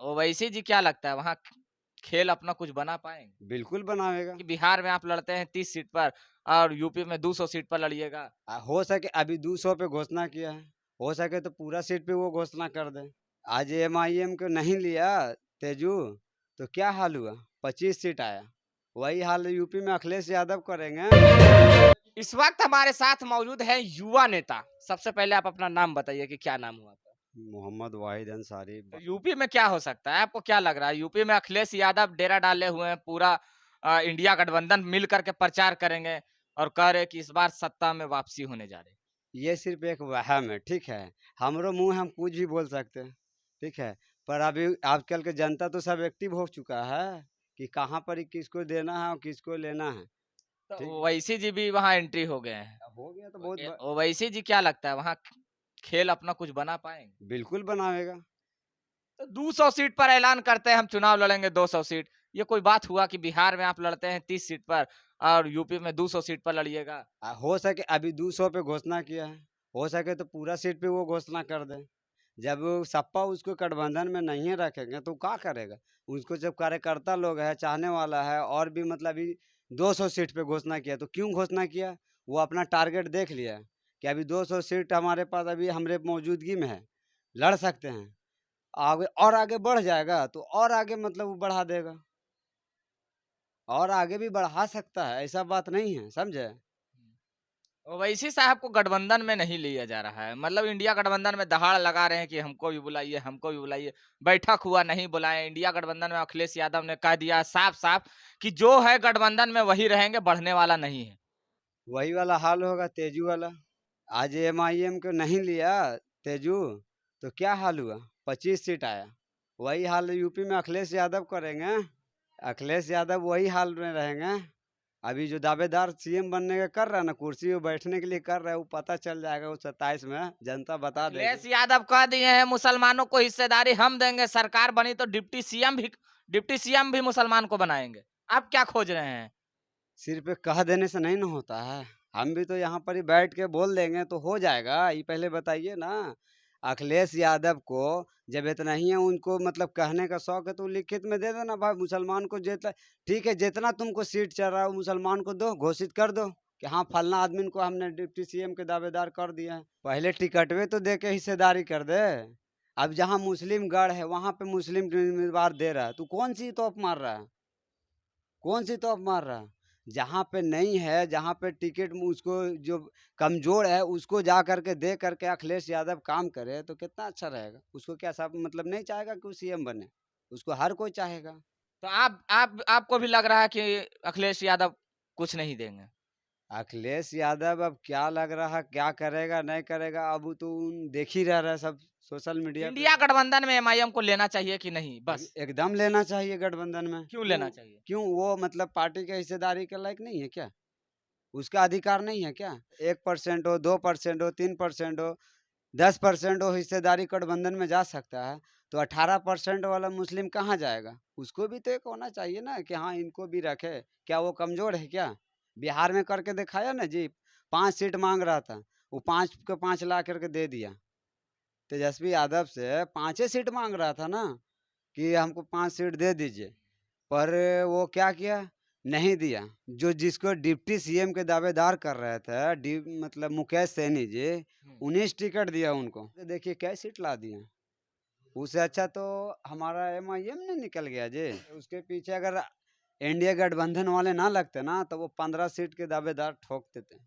ओवैसी जी क्या लगता है वहाँ खेल अपना कुछ बना पाएँगे? बिल्कुल बनावेगा। कि बिहार में आप लड़ते हैं 30 सीट पर और यूपी में 200 सीट पर लड़िएगा। हो सके अभी 200 पे घोषणा किया है, हो सके तो पूरा सीट पे वो घोषणा कर दे। आज एमआईएम को नहीं लिया तेजू, तो क्या हाल हुआ? 25 सीट आया। वही हाल यूपी में अखिलेश यादव करेंगे। इस वक़्त हमारे साथ मौजूद है युवा नेता। सबसे पहले आप अपना नाम बताइए कि क्या नाम हुआ आपका? मोहम्मद वाहिद अंसारी। तो यूपी में क्या हो सकता है? आपको क्या लग रहा है? यूपी में अखिलेश यादव डेरा डाले हुए हैं, पूरा इंडिया गठबंधन मिल कर के प्रचार करेंगे और कह रहे हैं कि इस बार सत्ता में वापसी होने जा रही है। ये सिर्फ़ एक वहम है, ठीक है? हमरो मुँह हम कुछ भी बोल सकते हैं, ठीक है? पर अभी आजकल के जनता तो सब एक्टिव हो चुका है कि कहाँ पर किसको देना है और किसको लेना है, तो ठीक? ओवैसी जी भी वहाँ एंट्री हो गए हैं। अब हो गया तो तो बहुत ब ओवैसी जी क्या लगता है वहाँ खेल अपना कुछ बना पाएँगे? बिल्कुल बनावेगा। तो 200 सीट पर ऐलान करते हैं हम चुनाव लड़ेंगे 200 सीट। ये कोई बात हुआ कि बिहार में आप लड़ते हैं 30 सीट पर और यूपी में 200 सीट पर लड़िएगा। हो सके अभी 200 पे घोषणा किया है, हो सके तो पूरा सीट पे वो घोषणा कर दे। जब वो सपा उसको गठबंधन में नहीं रखेंगे तो क्या करेगा? उसको जब कार्यकर्ता लोग है, चाहने वाला है और भी मतलब अभी 200 सीट पे घोषणा किया, तो क्यों घोषणा किया? वो अपना टारगेट देख लिया है कि अभी 200 सीट हमारे पास अभी हमरे मौजूदगी में है, लड़ सकते हैं। आगे और आगे बढ़ जाएगा तो और आगे मतलब वो बढ़ा देगा और आगे भी बढ़ा सकता है, ऐसा बात नहीं है, समझे? ओवैसी साहब को गठबंधन में नहीं लिया जा रहा है। मतलब इंडिया गठबंधन में दहाड़ लगा रहे हैं कि हमको भी बुलाइए, हमको भी बुलाइए। बैठक हुआ नहीं बुलाए। इंडिया गठबंधन में अखिलेश यादव ने कह दिया साफ-साफ कि जो है गठबंधन में वही रहेंगे, बढ़ने वाला नहीं है। वही वाला हाल होगा तेजू वाला। आज एमआईएम को नहीं लिया तेजू, तो क्या हाल हुआ? 25 सीट आया। वही हाल यूपी में अखिलेश यादव करेंगे। अखिलेश यादव वही हाल में रहेंगे। अभी जो दावेदार सीएम बनने का कर रहा है ना, कुर्सी पे बैठने के लिए कर रहा है, वो पता चल जाएगा वो 27 में जनता बता देगी। अखिलेश यादव कह दिए हैं मुसलमानों को हिस्सेदारी हम देंगे, सरकार बनी तो डिप्टी सीएम भी मुसलमान को बनाएँगे। आप क्या खोज रहे हैं? सिर्फ एक कह देने से नहीं ना होता है। हम भी तो यहाँ पर ही बैठ के बोल देंगे तो हो जाएगा। ये पहले बताइए ना। अखिलेश यादव को जब इतना ही है उनको मतलब कहने का शौक है तो लिखित में दे देना भाई मुसलमान को जितना ठीक है जितना तुमको सीट चल रहा है वो मुसलमान को दो घोषित कर दो कि हाँ फलना आदमी को हमने डिप्टी सीएम के दावेदार कर दिया है। पहले टिकटवे तो दे के हिस्सेदारी कर दे। अब जहाँ मुस्लिम गढ़ है वहाँ पे मुस्लिम उम्मीदवार दे रहा है तू कौन सी तोप मार रहा है? कौन सी तोप मार रहा है? जहाँ पे नहीं है, जहाँ पे टिकट में उसको जो कमज़ोर है, उसको जा कर के दे कर के अखिलेश यादव काम करे, तो कितना अच्छा रहेगा। उसको क्या सब मतलब नहीं चाहेगा कि वो सीएम बने? उसको हर कोई चाहेगा। तो आपको भी लग रहा है कि अखिलेश यादव कुछ नहीं देंगे? अखिलेश यादव अब क्या लग रहा है, क्या करेगा, नहीं करेगा, अब वो तो देख ही रह रहा है सब सोशल मीडिया पे। इंडिया गठबंधन में एमआईएम को लेना चाहिए कि नहीं? बस एकदम लेना चाहिए गठबंधन में। क्यों क्यों? लेना चाहिए? क्यों वो मतलब पार्टी के हिस्सेदारी के लायक नहीं है क्या? उसका अधिकार नहीं है क्या? 1% हो, 2% हो, 3% हो, 10% हो हिस्सेदारी गठबंधन में जा सकता है, तो 18% वाला मुस्लिम कहाँ जाएगा? उसको भी तो एक होना चाहिए ना कि हाँ, इनको भी रखे। क्या वो कमज़ोर है क्या? बिहार में करके दिखाया ना जी, 5 सीट माँग रहा था, वो 5 के 5 ला कर के दे दिया। तेजस्वी यादव से 5 ही सीट माँग रहा था ना कि हमको 5 सीट दे दीजिए। पर वो क्या किया? नहीं दिया। जो जिसको डिप्टी सीएम के दावेदार कर रहे थे, मतलब मुकेश सैनी जी, हुँ। 19 टिकट दिया उनको। तो देखिए कै सीट ला दिए। उससे अच्छा तो हमारा एमआईएम ने निकल गया जी। उसके पीछे अगर एनडीए गठबंधन वाले ना लगते ना, तो वो 15 सीट के दावेदार ठोक देते।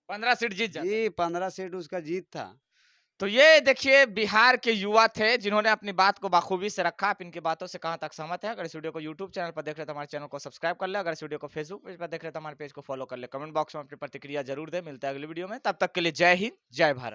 15 सीट जीत जाते। जी, 15 सीट उसका जीत था। तो ये देखिए बिहार के युवा थे जिन्होंने अपनी बात को बाखूबी से रखा। आप इनकी बातों से कहाँ तक सहमत हैं? अगर इस वीडियो को यूट्यूब चैनल पर देख रहे हैं तो हमारे चैनल को सब्सक्राइब कर लें। अगर इस वीडियो को फेसबुक पेज पर देख रहे हैं तो हमारे पेज को फॉलो कर लें। कमेंट बॉक्स में अपनी प्रतिक्रिया ज़रूर दें। मिलते हैं अगली वीडियो में। तब तक के लिए जय हिंद, जय भारत।